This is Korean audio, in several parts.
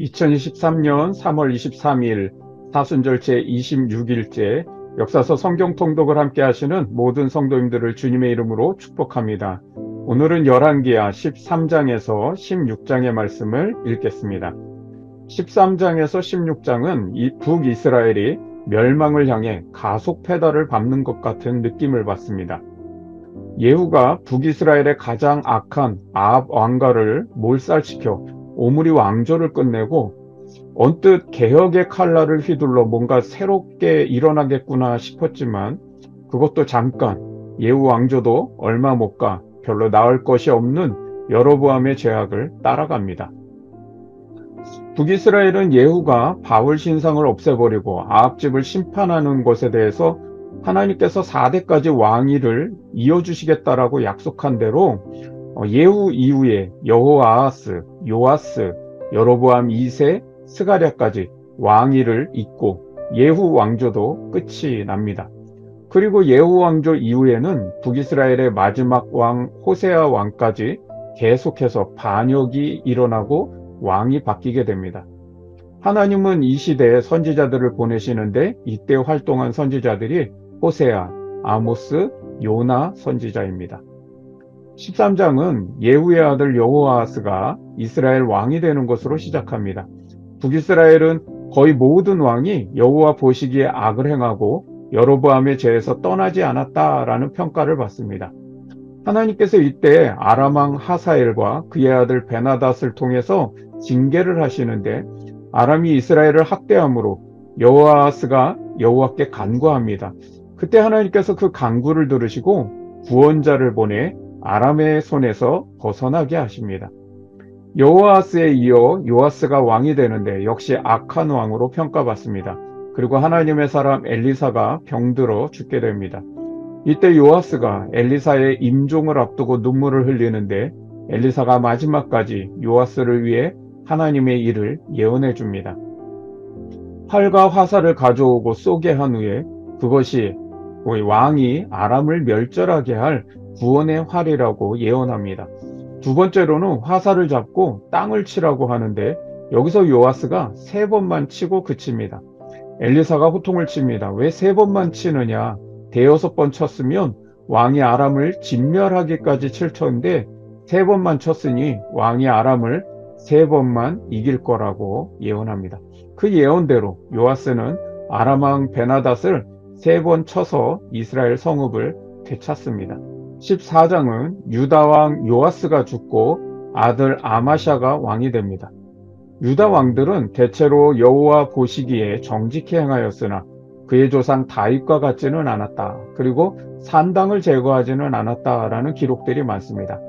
2023년 3월 23일 사순절 제26일째 역사서 성경 통독을 함께 하시는 모든 성도님들을 주님의 이름으로 축복합니다. 오늘은 열왕기하 13장에서 16장의 말씀을 읽겠습니다. 13장에서 16장은 북이스라엘이 멸망을 향해 가속 페달을 밟는 것 같은 느낌을 받습니다. 예후가 북이스라엘의 가장 악한 아합 왕가를 몰살시켜 오므리 왕조를 끝내고 언뜻 개혁의 칼날을 휘둘러 뭔가 새롭게 일어나겠구나 싶었지만 그것도 잠깐, 예후 왕조도 얼마 못 가 별로 나을 것이 없는 여로보암의 죄악을 따라갑니다. 북이스라엘은 예후가 바울 신상을 없애버리고 아합집을 심판하는 것에 대해서 하나님께서 4대까지 왕위를 이어주시겠다라고 약속한 대로 예후 이후에 여호아하스, 요아스, 여로보암 2세, 스가랴까지 왕위를 잇고 예후 왕조도 끝이 납니다. 그리고 예후 왕조 이후에는 북이스라엘의 마지막 왕 호세아 왕까지 계속해서 반역이 일어나고 왕이 바뀌게 됩니다. 하나님은 이 시대에 선지자들을 보내시는데 이때 활동한 선지자들이 호세아, 아모스, 요나 선지자입니다. 13장은 예후의 아들 여호아하스가 이스라엘 왕이 되는 것으로 시작합니다. 북이스라엘은 거의 모든 왕이 여호와 보시기에 악을 행하고 여로보암의 죄에서 떠나지 않았다라는 평가를 받습니다. 하나님께서 이때 아람 왕 하사엘과 그의 아들 베나닷을 통해서 징계를 하시는데 아람이 이스라엘을 학대함으로 여호아하스가 여호와께 간구합니다. 그때 하나님께서 그 간구를 들으시고 구원자를 보내 아람의 손에서 벗어나게 하십니다. 여호아하스에 이어 요아스가 왕이 되는데 역시 악한 왕으로 평가받습니다. 그리고 하나님의 사람 엘리사가 병들어 죽게 됩니다. 이때 요아스가 엘리사의 임종을 앞두고 눈물을 흘리는데 엘리사가 마지막까지 요아스를 위해 하나님의 일을 예언해 줍니다. 활과 화살을 가져오고 쏘게 한 후에 그것이 왕이 아람을 멸절하게 할 구원의 활이라고 예언합니다. 두 번째로는 화살을 잡고 땅을 치라고 하는데 여기서 요아스가 3번만 치고 그칩니다. 엘리사가 호통을 칩니다. 왜 3번만 치느냐? 대여섯 번 쳤으면 왕이 아람을 진멸하기까지 칠 터인데 3번만 쳤으니 왕이 아람을 3번만 이길 거라고 예언합니다. 그 예언대로 요아스는 아람 왕 베나닷을 3번 쳐서 이스라엘 성읍을 되찾습니다. 14장은 유다 왕 요아스가 죽고 아들 아마샤가 왕이 됩니다. 유다 왕들은 대체로 여호와 보시기에 정직히 행하였으나 그의 조상 다윗과 같지는 않았다. 그리고 산당을 제거하지는 않았다라는 기록들이 많습니다.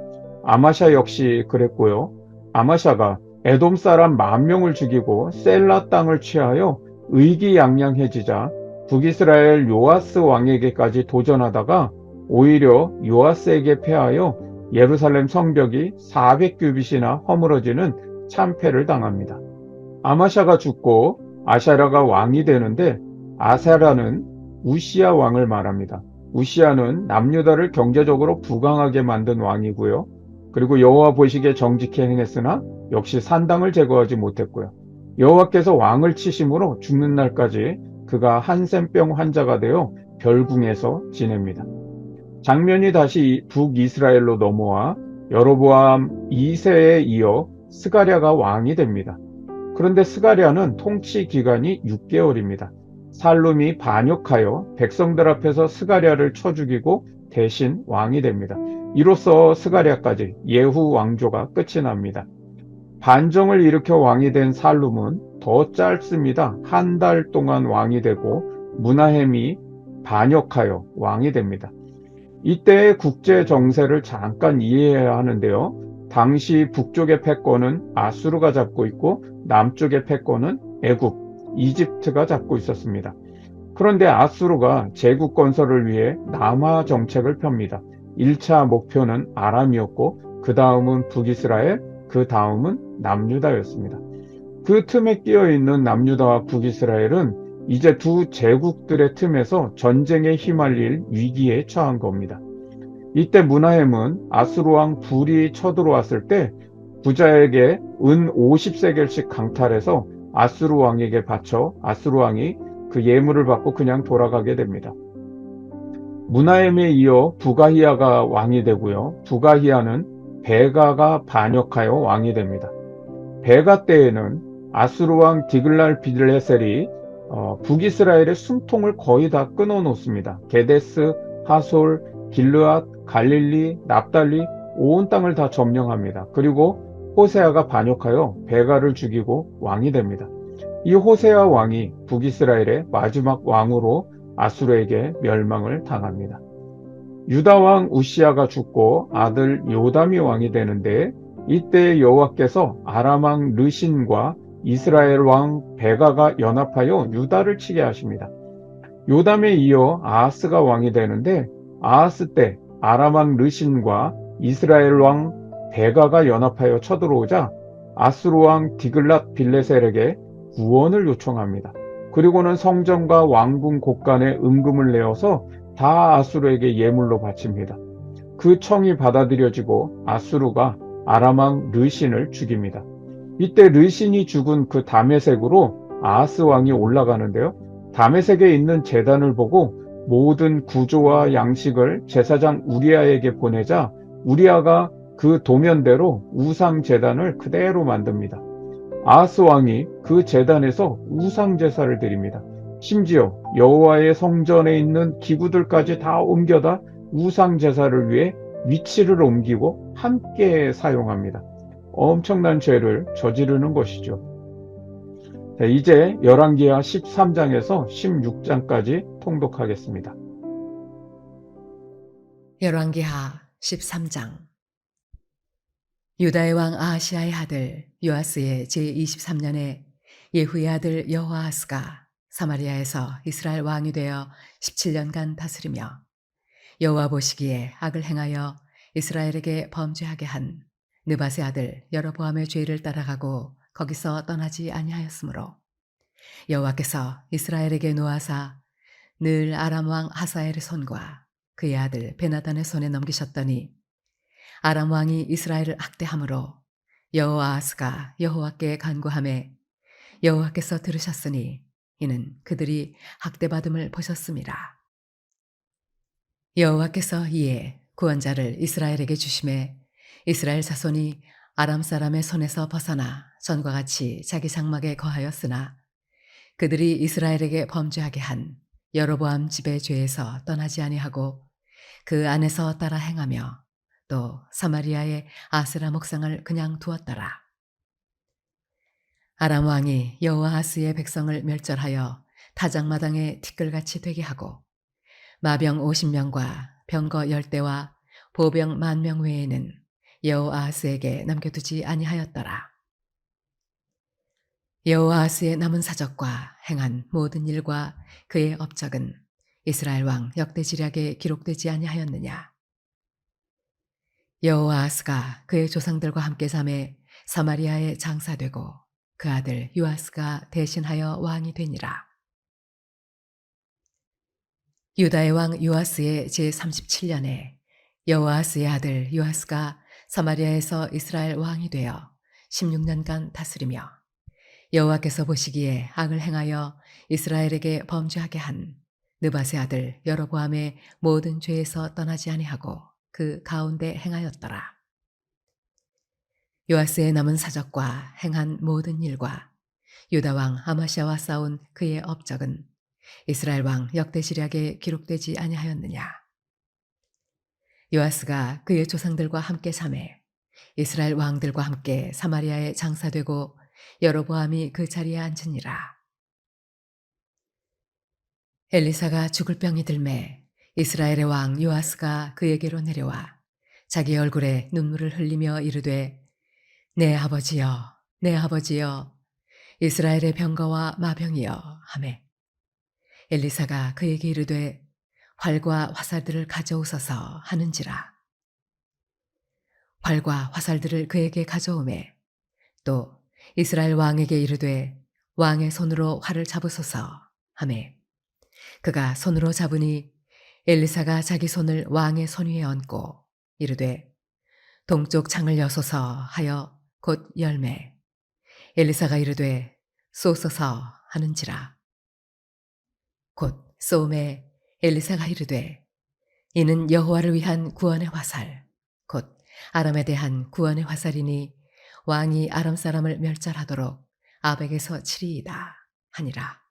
아마샤 역시 그랬고요. 아마샤가 에돔 사람 10,000명을 죽이고 셀라 땅을 취하여 의기양양해지자 북이스라엘 요아스 왕에게까지 도전하다가 오히려 요아스에게 패하여 예루살렘 성벽이 400규빗이나 허물어지는 참패를 당합니다. 아마샤가 죽고 아샤라가 왕이 되는데 아사라는 우시야 왕을 말합니다. 우시야는 남유다를 경제적으로 부강하게 만든 왕이고요. 그리고 여호와 보시기에 정직히 행했으나 역시 산당을 제거하지 못했고요. 여호와께서 왕을 치심으로 죽는 날까지 그가 한센병 환자가 되어 별궁에서 지냅니다. 장면이 다시 북이스라엘로 넘어와 여로보암 2세에 이어 스가랴가 왕이 됩니다. 그런데 스가랴는 통치 기간이 6개월입니다. 살룸이 반역하여 백성들 앞에서 스가랴를 쳐 죽이고 대신 왕이 됩니다. 이로써 스가랴까지 예후 왕조가 끝이 납니다. 반정을 일으켜 왕이 된 살룸은 더 짧습니다. 1달 동안 왕이 되고 므나헴이 반역하여 왕이 됩니다. 이때의 국제 정세를 잠깐 이해해야 하는데요. 당시 북쪽의 패권은 아수르가 잡고 있고 남쪽의 패권은 애굽, 이집트가 잡고 있었습니다. 그런데 아수르가 제국 건설을 위해 남하 정책을 펴니다. 1차 목표는 아람이었고 그 다음은 북이스라엘, 그 다음은 남유다였습니다. 그 틈에 끼어있는 남유다와 북이스라엘은 이제 두 제국들의 틈에서 전쟁에 휘말릴 위기에 처한 겁니다. 이때 므나헴은 아수르 왕 불이 쳐들어왔을 때 부자에게 은 50세겔씩 강탈해서 아수르 왕에게 바쳐 아수르 왕이 그 예물을 받고 그냥 돌아가게 됩니다. 무나엠에 이어 부가히야가 왕이 되고요. 부가히야는 베가가 반역하여 왕이 됩니다. 베가 때에는 아수르 왕 디글랄빌레셀이 북이스라엘의 숨통을 거의 다 끊어 놓습니다. 게데스, 하솔, 길르앗, 갈릴리, 납달리 온 땅을 다 점령합니다. 그리고 호세아가 반역하여 베가를 죽이고 왕이 됩니다. 이 호세아 왕이 북이스라엘의 마지막 왕으로 아수르에게 멸망을 당합니다. 유다 왕 우시아가 죽고 아들 요담이 왕이 되는데 이때 여호와께서 아람 왕 르신과 이스라엘 왕 베가가 연합하여 유다를 치게 하십니다. 요담에 이어 아하스가 왕이 되는데 아하스 때 아람 왕 르신과 이스라엘 왕 베가가 연합하여 쳐들어오자 아수르 왕 디글랏 빌레셀에게 구원을 요청합니다. 그리고는 성전과 왕궁 곳간에 은금을 내어서 다 아수르에게 예물로 바칩니다. 그 청이 받아들여지고 아수르가 아람 왕 르신을 죽입니다. 이때 르신이 죽은 그 다메섹으로 아하스 왕이 올라가는데요. 다메섹에 있는 제단을 보고 모든 구조와 양식을 제사장 우리아에게 보내자 우리아가 그 도면대로 우상 제단을 그대로 만듭니다. 아하스 왕이 그 제단에서 우상 제사를 드립니다. 심지어 여호와의 성전에 있는 기구들까지 다 옮겨다 우상 제사를 위해 위치를 옮기고 함께 사용합니다. 엄청난 죄를 저지르는 것이죠. 자, 이제 열왕기하 13장에서 16장까지 통독하겠습니다. 열왕기하 13장. 유다의 왕 아하시아의 아들 요아스의 제23년에 예후의 아들 여호아하스가 사마리아에서 이스라엘 왕이 되어 17년간 다스리며 여호와 보시기에 악을 행하여 이스라엘에게 범죄하게 한 느밧의 아들 여로보암의 죄를 따라가고 거기서 떠나지 아니하였으므로 여호와께서 이스라엘에게 노하사 늘 아람 왕 하사엘의 손과 그의 아들 베나단의 손에 넘기셨더니 아람 왕이 이스라엘을 학대함으로 여호아하스가 여호와께 간구하매 여호와께서 들으셨으니 이는 그들이 학대받음을 보셨음이라. 여호와께서 이에 구원자를 이스라엘에게 주심에 이스라엘 자손이 아람 사람의 손에서 벗어나 전과 같이 자기 장막에 거하였으나 그들이 이스라엘에게 범죄하게 한 여로보암 집의 죄에서 떠나지 아니하고 그 안에서 따라 행하며 또 사마리아의 아세라 목상을 그냥 두었더라. 아람 왕이 여호아하스의 백성을 멸절하여 타작마당에 티끌같이 되게 하고 마병 50명과 병거 10대와 보병 10,000명 외에는 여호아하스에게 남겨두지 아니하였더라. 여호아하스의 남은 사적과 행한 모든 일과 그의 업적은 이스라엘 왕 역대지략에 기록되지 아니하였느냐. 여호아하스가 그의 조상들과 함께 잠에 사마리아에 장사되고 그 아들 요아스가 대신하여 왕이 되니라. 유다의 왕 요아스의 제37년에 여호아스의 아들 요아스가 사마리아에서 이스라엘 왕이 되어 16년간 다스리며 여호와께서 보시기에 악을 행하여 이스라엘에게 범죄하게 한 느밧의 아들 여로보암의 모든 죄에서 떠나지 아니하고 그 가운데 행하였더라. 요아스의 남은 사적과 행한 모든 일과 유다 왕 아마시아와 싸운 그의 업적은 이스라엘 왕 역대지략에 기록되지 아니하였느냐. 요아스가 그의 조상들과 함께 잠에 이스라엘 왕들과 함께 사마리아에 장사되고 여로보암이 그 자리에 앉으니라. 엘리사가 죽을 병이 들매 이스라엘의 왕 요아스가 그에게로 내려와 자기 얼굴에 눈물을 흘리며 이르되 내 아버지여 내 아버지여 이스라엘의 병거와 마병이여 하매 엘리사가 그에게 이르되 활과 화살들을 가져오소서 하는지라. 활과 화살들을 그에게 가져오매 또 이스라엘 왕에게 이르되 왕의 손으로 활을 잡으소서 하매 그가 손으로 잡으니 엘리사가 자기 손을 왕의 손 위에 얹고 이르되 동쪽 창을 여소서 하여 곧 열매. 엘리사가 이르되 쏘소서 하는지라. 곧 쏘매 엘리사가 이르되 이는 여호와를 위한 구원의 화살 곧 아람에 대한 구원의 화살이니 왕이 아람 사람을 멸절하도록 아벡에서 치리이다 하니라.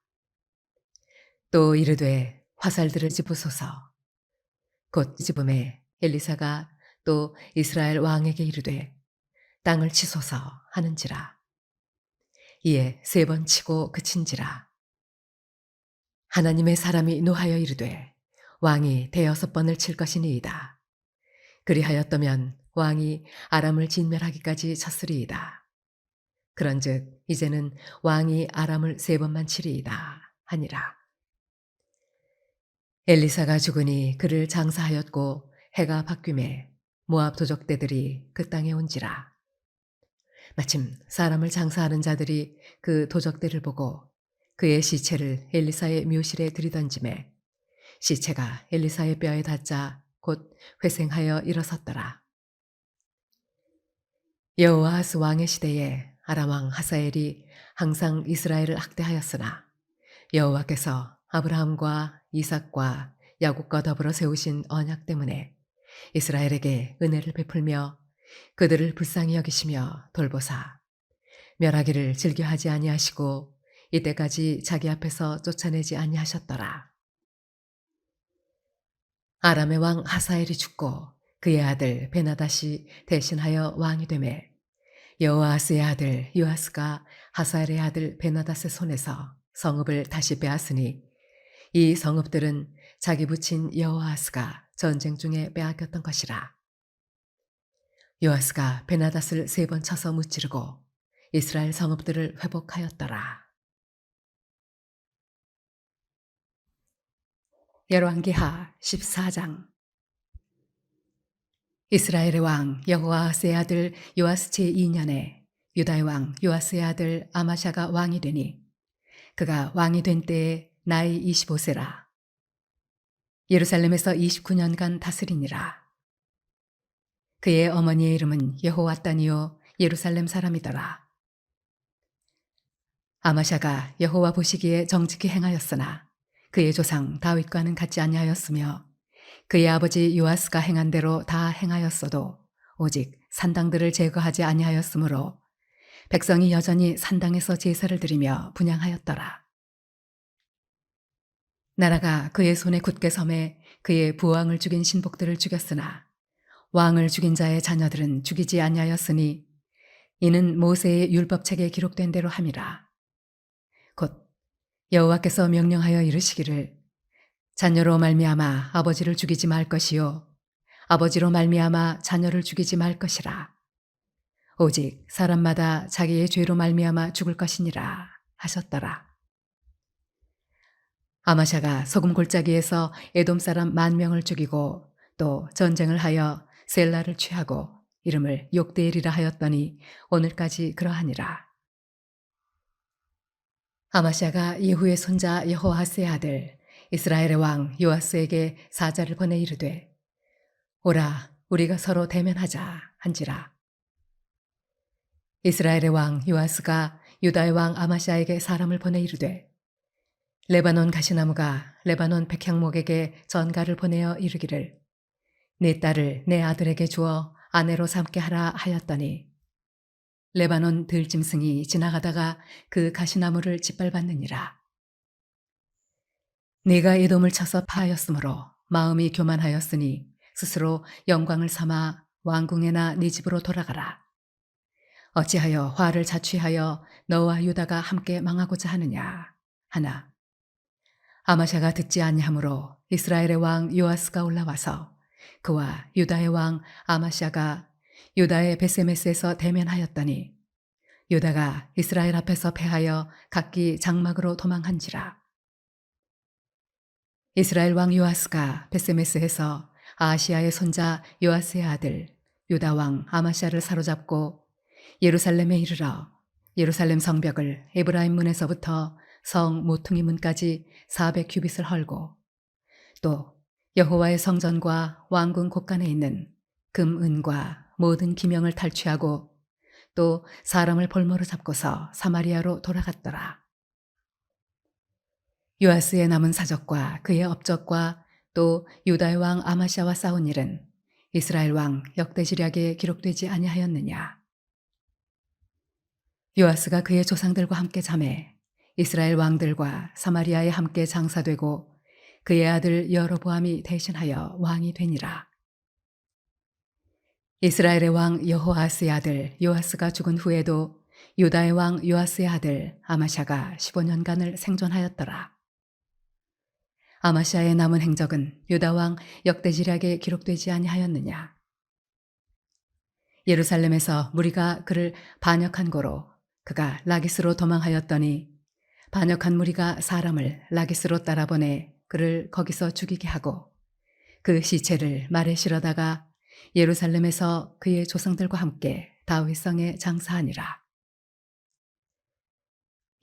또 이르되 화살들을 집으소서. 곧 집음에 엘리사가 또 이스라엘 왕에게 이르되 땅을 치소서 하는지라. 이에 3번 치고 그친지라. 하나님의 사람이 노하여 이르되 왕이 6번을 칠 것이니이다. 그리하였더면 왕이 아람을 진멸하기까지 쳤으리이다. 그런즉 이제는 왕이 아람을 3번만 치리이다 하니라. 엘리사가 죽으니 그를 장사하였고 해가 바뀌매 모압 도적대들이 그 땅에 온지라. 마침 사람을 장사하는 자들이 그 도적대를 보고 그의 시체를 엘리사의 묘실에 들이던지매 시체가 엘리사의 뼈에 닿자 곧 회생하여 일어섰더라. 여호아하스 왕의 시대에 아람 왕 하사엘이 항상 이스라엘을 학대하였으나 여호와께서 아브라함과 이삭과 야곱과 더불어 세우신 언약 때문에 이스라엘에게 은혜를 베풀며 그들을 불쌍히 여기시며 돌보사 멸하기를 즐겨하지 아니하시고 이때까지 자기 앞에서 쫓아내지 아니하셨더라. 아람의 왕 하사엘이 죽고 그의 아들 베나닷이 대신하여 왕이 되매 여호아하스의 아들 요아스가 하사엘의 아들 베나닷의 손에서 성읍을 다시 빼앗으니 이 성읍들은 자기 부친 여호아하스가 전쟁 중에 빼앗겼던 것이라. 요아스가 베나닷을 3번 쳐서 무찌르고 이스라엘 성읍들을 회복하였더라. 열왕기하 14장. 이스라엘의 왕 여호아하스의 아들 요아스 제2년에 유다의 왕 요아스의 아들 아마샤가 왕이 되니 그가 왕이 된 때에 나이 25세라. 예루살렘에서 29년간 다스리니라. 그의 어머니의 이름은 여호와따니요 예루살렘 사람이더라. 아마샤가 여호와 보시기에 정직히 행하였으나 그의 조상 다윗과는 같지 아니하였으며 그의 아버지 요아스가 행한 대로 다 행하였어도 오직 산당들을 제거하지 아니하였으므로 백성이 여전히 산당에서 제사를 드리며 분향하였더라. 나라가 그의 손에 굳게 섬에 그의 부왕을 죽인 신복들을 죽였으나 왕을 죽인 자의 자녀들은 죽이지 아니하였으니 이는 모세의 율법책에 기록된 대로 함이라. 곧 여호와께서 명령하여 이르시기를 자녀로 말미암아 아버지를 죽이지 말 것이요 아버지로 말미암아 자녀를 죽이지 말 것이라. 오직 사람마다 자기의 죄로 말미암아 죽을 것이니라 하셨더라. 아마샤가 소금 골짜기에서 에돔 사람 10,000명을 죽이고 또 전쟁을 하여 셀라를 취하고 이름을 욕대엘이라 하였더니 오늘까지 그러하니라. 아마샤가 예후의 손자 여호아스의 아들 이스라엘의 왕 요아스에게 사자를 보내 이르되 오라 우리가 서로 대면하자 한지라. 이스라엘의 왕 요아스가 유다의 왕 아마샤에게 사람을 보내 이르되 레바논 가시나무가 레바논 백향목에게 전가를 보내어 이르기를 네 딸을 내 아들에게 주어 아내로 삼게 하라 하였더니 레바논 들짐승이 지나가다가 그 가시나무를 짓밟았느니라. 네가 에돔을 쳐서 파하였으므로 마음이 교만하였으니 스스로 영광을 삼아 왕궁에나 네 집으로 돌아가라. 어찌하여 화를 자취하여 너와 유다가 함께 망하고자 하느냐 하나 아마샤가 듣지 아니하므로 이스라엘의 왕 요아스가 올라와서 그와 유다의 왕 아마샤가 유다의 베세메스에서 대면하였더니 유다가 이스라엘 앞에서 패하여 각기 장막으로 도망한지라. 이스라엘 왕 요아스가 베세메스에서 아시아의 손자 요아스의 아들 유다 왕 아마샤를 사로잡고 예루살렘에 이르러 예루살렘 성벽을 에브라임 문에서부터 성 모퉁이 문까지 400규빗을 헐고 또 여호와의 성전과 왕궁 곳간에 있는 금, 은과 모든 기명을 탈취하고 또 사람을 볼모로 잡고서 사마리아로 돌아갔더라. 요아스의 남은 사적과 그의 업적과 또 유다의 왕 아마샤와 싸운 일은 이스라엘 왕 역대지략에 기록되지 아니하였느냐. 요아스가 그의 조상들과 함께 잠에 이스라엘 왕들과 사마리아에 함께 장사되고 그의 아들 여로보암이 대신하여 왕이 되니라. 이스라엘의 왕 여호아스의 아들 요아스가 죽은 후에도 유다의 왕 요아스의 아들 아마샤가 15년간을 생존하였더라. 아마샤의 남은 행적은 유다 왕 역대지략에 기록되지 아니하였느냐. 예루살렘에서 무리가 그를 반역한 고로 그가 라기스로 도망하였더니 반역한 무리가 사람을 라기스로 따라보내 그를 거기서 죽이게 하고 그 시체를 말에 실어다가 예루살렘에서 그의 조상들과 함께 다윗성에 장사하니라.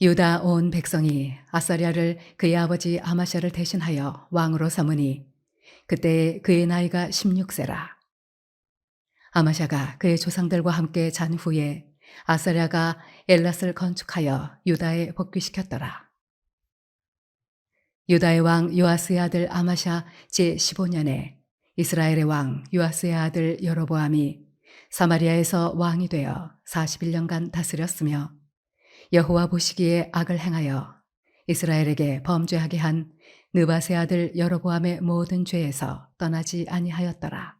유다 온 백성이 아사랴를 그의 아버지 아마샤를 대신하여 왕으로 삼으니 그때 그의 나이가 16세라. 아마샤가 그의 조상들과 함께 잔 후에 아사랴가 엘랏을 건축하여 유다에 복귀시켰더라. 유다의 왕 요아스의 아들 아마샤 제15년에 이스라엘의 왕 요아스의 아들 여로보암이 사마리아에서 왕이 되어 41년간 다스렸으며 여호와 보시기에 악을 행하여 이스라엘에게 범죄하게 한 느밧의 아들 여로보암의 모든 죄에서 떠나지 아니하였더라.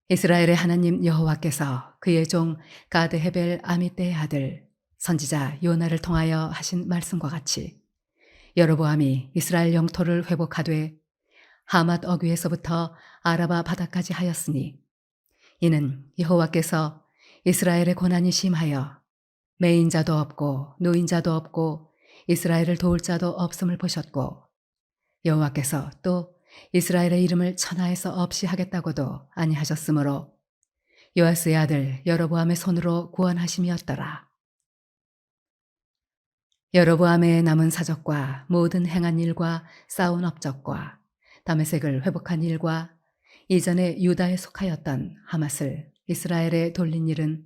이스라엘의 하나님 여호와께서 그의 종 가드 헤벨 아미떼의 아들 선지자 요나를 통하여 하신 말씀과 같이 여로보암이 이스라엘 영토를 회복하되 하맛 어귀에서부터 아라바 바다까지 하였으니 이는 여호와께서 이스라엘의 고난이 심하여 매인자도 없고 노인자도 없고 이스라엘을 도울 자도 없음을 보셨고 여호와께서 또 이스라엘의 이름을 천하에서 없이 하겠다고도 아니하셨으므로 요아스의 아들 여로보암의 손으로 구원하심이었더라. 여로보암의 남은 사적과 모든 행한 일과 싸운 업적과 다메섹을 회복한 일과 이전에 유다에 속하였던 하맛을 이스라엘에 돌린 일은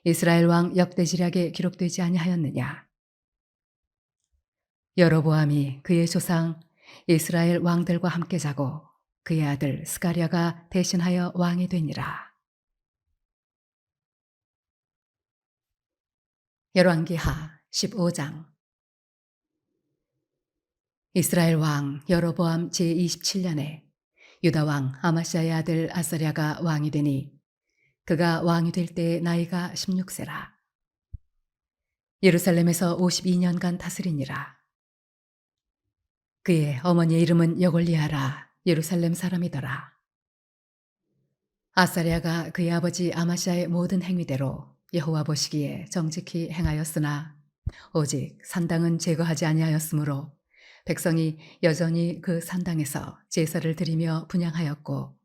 이스라엘 왕 역대지략에 기록되지 아니하였느냐. 여로보암이 그의 조상 이스라엘 왕들과 함께 자고 그의 아들 스가랴가 대신하여 왕이 되니라. 열왕기하 15장. 이스라엘 왕 여로보암 제27년에 유다 왕 아마샤의 아들 아사랴가 왕이 되니 그가 왕이 될 때의 나이가 16세라. 예루살렘에서 52년간 다스리니라. 그의 어머니의 이름은 여골리아라. 예루살렘 사람이더라. 아사랴가 그의 아버지 아마샤의 모든 행위대로 여호와 보시기에 정직히 행하였으나 오직 산당은 제거하지 아니하였으므로 백성이 여전히 그 산당에서 제사를 드리며 분향하였고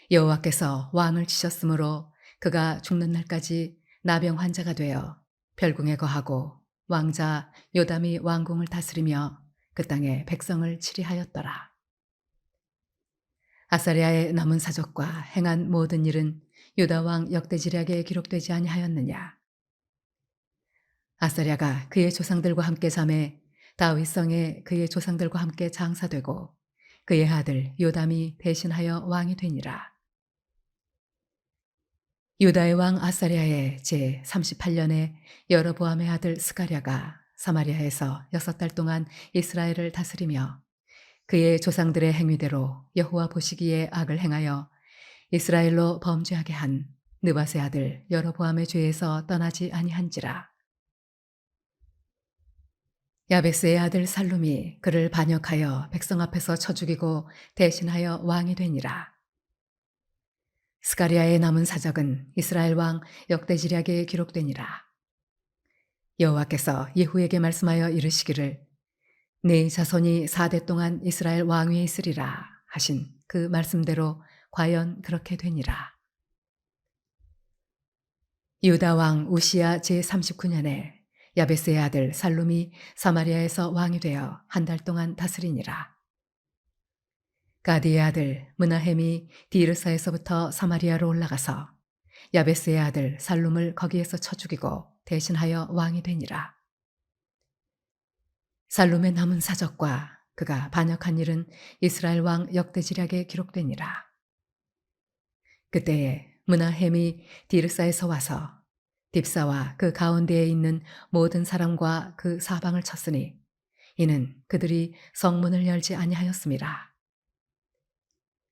여호와께서 왕을 치셨으므로 그가 죽는 날까지 나병 환자가 되어 별궁에 거하고 왕자 요담이 왕궁을 다스리며 그 땅에 백성을 치리하였더라. 아사랴의 남은 사적과 행한 모든 일은 유다 왕 역대지략에 기록되지 아니하였느냐. 아사랴가 그의 조상들과 함께 잠에 다윗성에 그의 조상들과 함께 장사되고 그의 아들 요담이 대신하여 왕이 되니라. 유다의 왕 아사랴의 제38년에 여로보암의 아들 스가랴가 사마리아에서 6달 동안 이스라엘을 다스리며 그의 조상들의 행위대로 여호와 보시기에 악을 행하여 이스라엘로 범죄하게 한 느밧의 아들 여로보암의 죄에서 떠나지 아니한지라. 야베스의 아들 살룸이 그를 반역하여 백성 앞에서 쳐 죽이고 대신하여 왕이 되니라. 스가랴의 남은 사적은 이스라엘 왕 역대지략에 기록되니라. 여호와께서 예후에게 말씀하여 이르시기를 네 자손이 4대 동안 이스라엘 왕위에 있으리라 하신 그 말씀대로 과연 그렇게 되니라. 유다 왕 우시야 제39년에 야베스의 아들 살룸이 사마리아에서 왕이 되어 1달 동안 다스리니라. 가디의 아들 므나헴이 디르사에서부터 사마리아로 올라가서 야베스의 아들 살룸을 거기에서 쳐 죽이고 대신하여 왕이 되니라. 살룸의 남은 사적과 그가 반역한 일은 이스라엘 왕 역대지략에 기록되니라. 그때에 므나헴이 디르사에서 와서 딥사와 그 가운데에 있는 모든 사람과 그 사방을 쳤으니 이는 그들이 성문을 열지 아니하였음이라.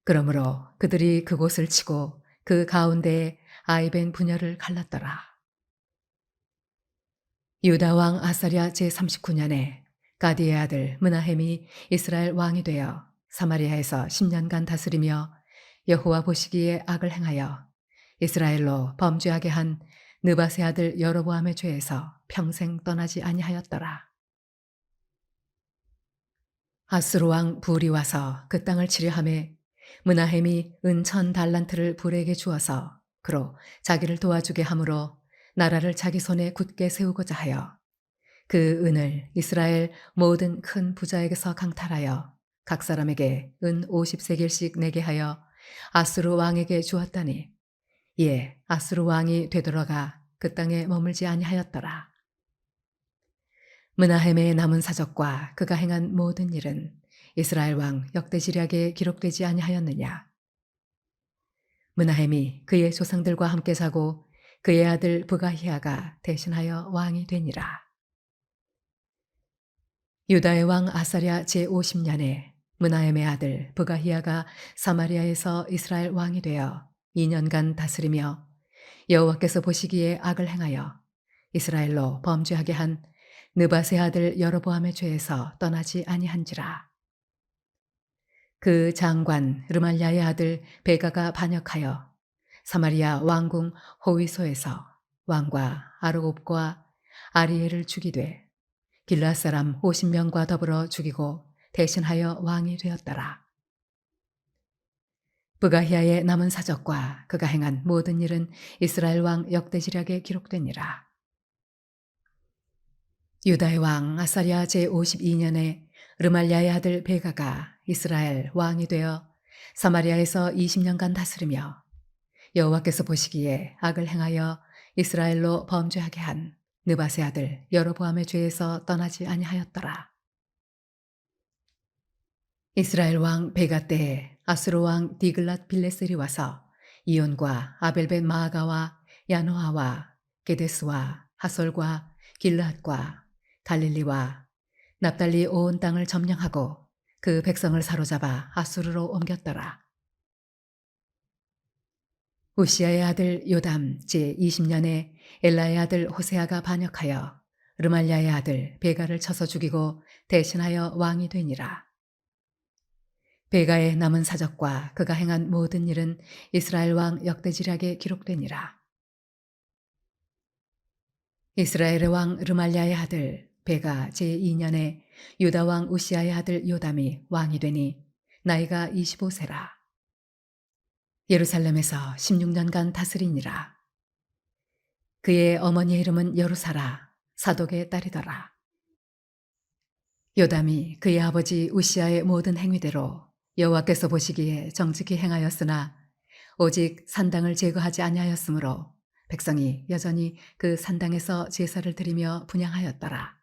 그러므로 그들이 그곳을 치고 그 가운데에 아이벤 분야를 갈랐더라. 유다 왕 아사랴 제39년에 가디의 아들 므나헴이 이스라엘 왕이 되어 사마리아에서 10년간 다스리며 여호와 보시기에 악을 행하여 이스라엘로 범죄하게 한 느밧의 아들 여로보암의 죄에서 평생 떠나지 아니하였더라. 아수르 왕 불이 와서 그 땅을 치려하매 므나헴이 은 1000달란트를 불에게 주어서 그로 자기를 도와주게 함으로 나라를 자기 손에 굳게 세우고자 하여 그 은을 이스라엘 모든 큰 부자에게서 강탈하여 각 사람에게 은 50세겔씩 내게 하여 아수르 왕에게 주었다니 이에 아수르 왕이 되돌아가 그 땅에 머물지 아니하였더라. 므나헴의 남은 사적과 그가 행한 모든 일은 이스라엘 왕 역대지략에 기록되지 아니하였느냐. 므나헴이 그의 조상들과 함께 자고 그의 아들 브가히아가 대신하여 왕이 되니라. 유다의 왕 아사랴 제50년에 므나헴의 아들 브가히아가 사마리아에서 이스라엘 왕이 되어 2년간 다스리며 여호와께서 보시기에 악을 행하여 이스라엘로 범죄하게 한 느밧의 아들 여로보암의 죄에서 떠나지 아니한지라. 그 장관 르말랴의 아들 베가가 반역하여 사마리아 왕궁 호위소에서 왕과 아르곱과 아리엘을 죽이되 길앗 사람 50명과 더불어 죽이고 대신하여 왕이 되었더라. 브가히아의 남은 사적과 그가 행한 모든 일은 이스라엘 왕 역대지략에 기록되니라. 유다의 왕 아사랴 제52년에 르말랴의 아들 베가가 이스라엘 왕이 되어 사마리아에서 20년간 다스리며 여호와께서 보시기에 악을 행하여 이스라엘로 범죄하게 한 느밧의 아들 여로보암의 죄에서 떠나지 아니하였더라. 이스라엘 왕 베가 때에 아수르 왕 디글랏 빌레셀이 와서 이온과 아벨벳 마아가와 야노아와 게데스와 하솔과 길르앗과 갈릴리와 납달리 온 땅을 점령하고 그 백성을 사로잡아 아수르로 옮겼더라. 우시아의 아들 요담 제20년에 엘라의 아들 호세아가 반역하여 르말랴의 아들 베가를 쳐서 죽이고 대신하여 왕이 되니라. 베가의 남은 사적과 그가 행한 모든 일은 이스라엘 왕 역대지략에 기록되니라. 이스라엘의 왕 르말랴의 아들 베가 제2년에 유다 왕 우시아의 아들 요담이 왕이 되니 나이가 25세라. 예루살렘에서 16년간 다스리니라. 그의 어머니의 이름은 여루사라 사독의 딸이더라. 요담이 그의 아버지 우시아의 모든 행위대로 여호와께서 보시기에 정직히 행하였으나 오직 산당을 제거하지 아니하였으므로 백성이 여전히 그 산당에서 제사를 드리며 분향하였더라.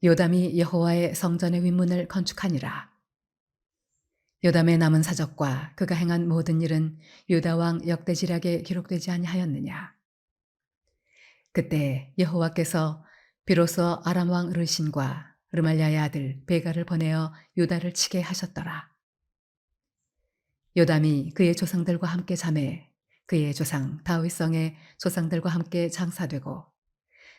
요담이 여호와의 성전의 윗문을 건축하니라. 요담의 남은 사적과 그가 행한 모든 일은 유다 왕 역대지략에 기록되지 아니하였느냐. 그때 여호와께서 비로소 아람 왕 르신과 르말랴의 아들 베가를 보내어 유다를 치게 하셨더라. 요담이 그의 조상들과 함께 잠에 그의 조상 다윗성의 조상들과 함께 장사되고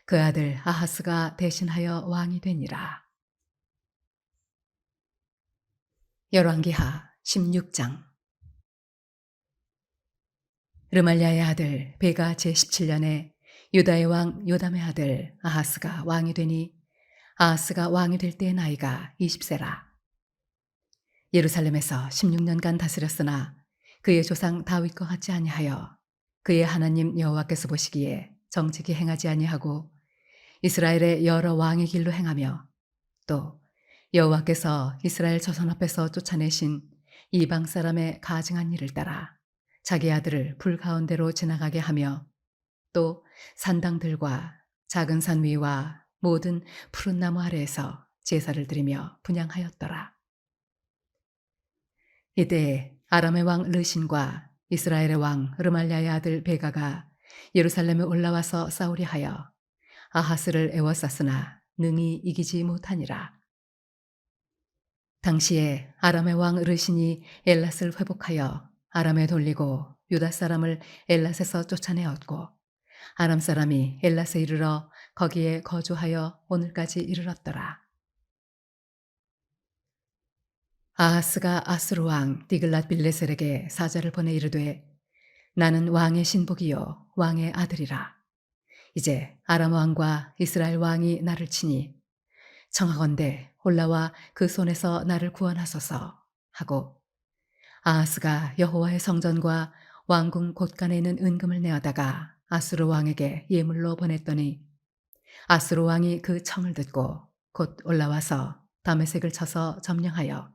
그 아들 아하스가 대신하여 왕이 되니라. 열왕기하 16장. 르말랴의 아들 베가 제17년에 유다의 왕 요담의 아들 아하스가 왕이 되니 아하스가 왕이 될 때의 나이가 20세라. 예루살렘에서 16년간 다스렸으나 그의 조상 다윗과 같지 아니하여 그의 하나님 여호와께서 보시기에 정직히 행하지 아니하고 이스라엘의 여러 왕의 길로 행하며 또 여호와께서 이스라엘 조상 앞에서 쫓아내신 이방 사람의 가증한 일을 따라 자기 아들을 불 가운데로 지나가게 하며 또 산당들과 작은 산 위와 모든 푸른 나무 아래에서 제사를 드리며 분향하였더라. 이때 아람의 왕 르신과 이스라엘의 왕 르말랴의 아들 베가가 예루살렘에 올라와서 싸우려 하여 아하스를 에워쌌으나 능히 이기지 못하니라. 당시에 아람의 왕 르신이 엘랏을 회복하여 아람에 돌리고 유다 사람을 엘랏에서 쫓아내었고 아람 사람이 엘랏에 이르러 거기에 거주하여 오늘까지 이르렀더라. 아하스가 아수르 왕 디글랏 빌레셀에게 사자를 보내 이르되 나는 왕의 신복이요 왕의 아들이라. 이제 아람 왕과 이스라엘 왕이 나를 치니 청하건대 올라와 그 손에서 나를 구원하소서 하고 아하스가 여호와의 성전과 왕궁 곳간에 있는 은금을 내어다가 아수르 왕에게 예물로 보냈더니 아수르 왕이 그 청을 듣고 곧 올라와서 다메섹을 쳐서 점령하여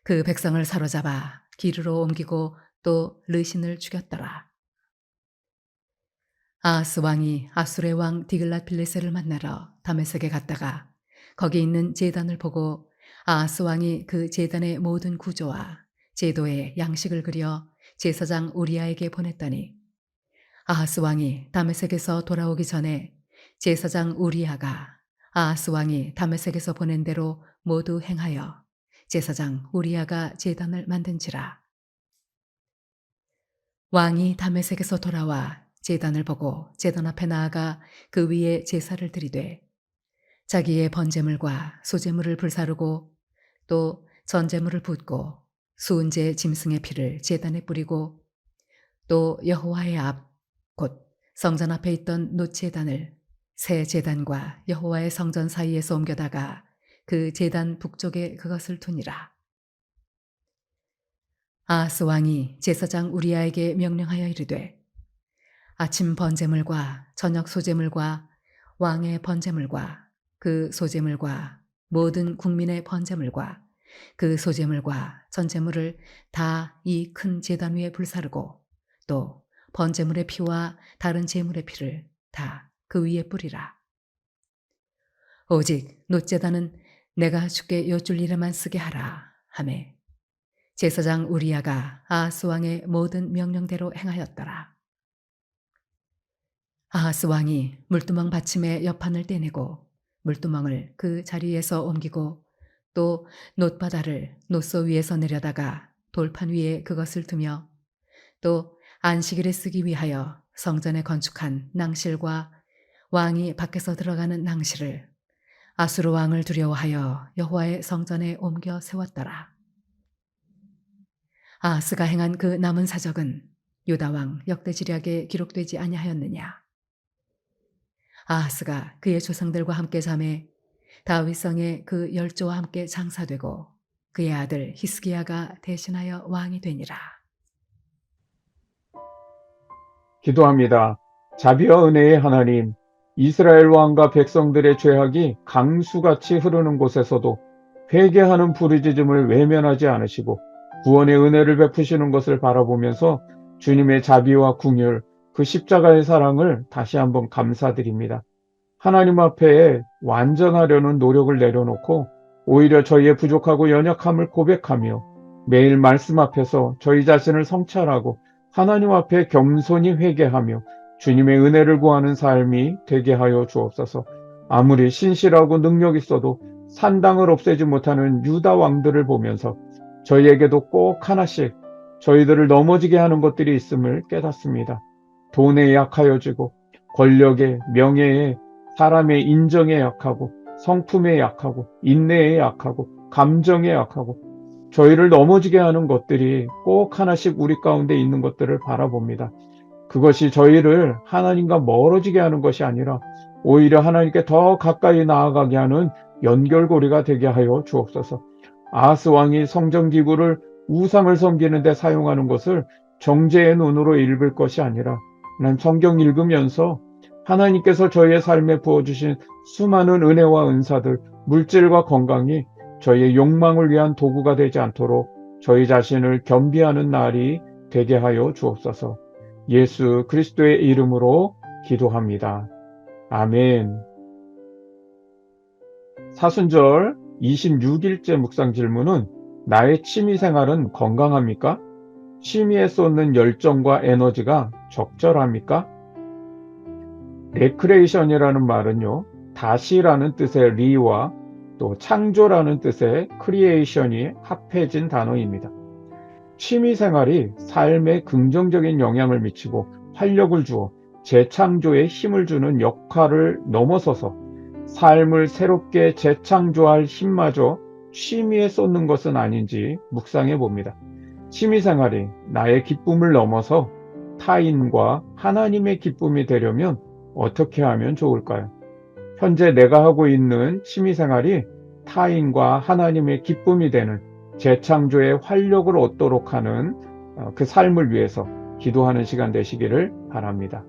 그 백성을 사로잡아 기르로 옮기고 또 르신을 죽였더라. 아하스 왕이 아수르의 왕 디글랏 빌레셀을 만나러 다메섹에 갔다가 거기 있는 제단을 보고 아하스 왕이 그 제단의 모든 구조와 제도의 양식을 그려 제사장 우리아에게 보냈더니 아하스 왕이 다메섹에서 돌아오기 전에 제사장 우리아가 아하스 왕이 다메섹에서 보낸 대로 모두 행하여 제사장 우리아가 제단을 만든지라. 왕이 다메섹에서 돌아와 제단을 보고 제단 앞에 나아가 그 위에 제사를 드리되 자기의 번제물과 소제물을 불사르고 또 전제물을 붓고 수은제 짐승의 피를 제단에 뿌리고 또 여호와의 앞 곧 성전 앞에 있던 놋제단을 새 제단과 여호와의 성전 사이에서 옮겨다가 그 제단 북쪽에 그것을 두니라. 아하스 왕이 제사장 우리아에게 명령하여 이르되 아침 번제물과 저녁 소제물과 왕의 번제물과 그 소제물과 모든 국민의 번제물과 그 소제물과 전제물을 다 이 큰 제단 위에 불사르고 또 번제물의 피와 다른 제물의 피를 다 그 위에 뿌리라. 오직 놋제단은 내가 주께 여쭐 일에만 쓰게 하라 하매 제사장 우리아가 아하스 왕의 모든 명령대로 행하였더라. 아하스 왕이 물두멍 받침의 옆판을 떼내고 물두멍을 그 자리에서 옮기고 또 놋바다를 놋소 위에서 내려다가 돌판 위에 그것을 두며 또 안식일에 쓰기 위하여 성전에 건축한 낭실과 왕이 밖에서 들어가는 낭실을 아수르 왕을 두려워하여 여호와의 성전에 옮겨 세웠더라. 아하스가 행한 그 남은 사적은 유다 왕 역대지략에 기록되지 아니하였느냐. 아하스가 그의 조상들과 함께 잠에 다윗성에 그 열조와 함께 장사되고 그의 아들 히스기야가 대신하여 왕이 되니라. 기도합니다. 자비와 은혜의 하나님, 이스라엘 왕과 백성들의 죄악이 강수같이 흐르는 곳에서도 회개하는 부르짖음을 외면하지 않으시고 구원의 은혜를 베푸시는 것을 바라보면서 주님의 자비와 긍휼, 그 십자가의 사랑을 다시 한번 감사드립니다. 하나님 앞에 완전하려는 노력을 내려놓고 오히려 저희의 부족하고 연약함을 고백하며 매일 말씀 앞에서 저희 자신을 성찰하고 하나님 앞에 겸손히 회개하며 주님의 은혜를 구하는 삶이 되게 하여 주옵소서. 아무리 신실하고 능력 있어도 산당을 없애지 못하는 유다 왕들을 보면서 저희에게도 꼭 하나씩 저희들을 넘어지게 하는 것들이 있음을 깨닫습니다. 돈에 약하여지고 권력에, 명예에, 사람의 인정에 약하고 성품에 약하고 인내에 약하고 감정에 약하고 저희를 넘어지게 하는 것들이 꼭 하나씩 우리 가운데 있는 것들을 바라봅니다. 그것이 저희를 하나님과 멀어지게 하는 것이 아니라 오히려 하나님께 더 가까이 나아가게 하는 연결고리가 되게 하여 주옵소서. 아하스 왕이 성전기구를 우상을 섬기는 데 사용하는 것을 정죄의 눈으로 읽을 것이 아니라 난 성경 읽으면서 하나님께서 저희의 삶에 부어주신 수많은 은혜와 은사들, 물질과 건강이 저희의 욕망을 위한 도구가 되지 않도록 저희 자신을 겸비하는 날이 되게 하여 주옵소서. 예수 그리스도의 이름으로 기도합니다. 아멘. 사순절 26일째 묵상 질문은 나의 취미 생활은 건강합니까? 취미에 쏟는 열정과 에너지가 적절합니까? 레크레이션이라는 말은요, 다시라는 뜻의 리와 또 창조라는 뜻의 크리에이션이 합해진 단어입니다. 취미 생활이 삶에 긍정적인 영향을 미치고 활력을 주어 재창조에 힘을 주는 역할을 넘어서서 삶을 새롭게 재창조할 힘마저 취미에 쏟는 것은 아닌지 묵상해 봅니다. 취미 생활이 나의 기쁨을 넘어서 타인과 하나님의 기쁨이 되려면 어떻게 하면 좋을까요? 현재 내가 하고 있는 취미 생활이 타인과 하나님의 기쁨이 되는 재창조의 활력을 얻도록 하는 그 삶을 위해서 기도하는 시간 되시기를 바랍니다.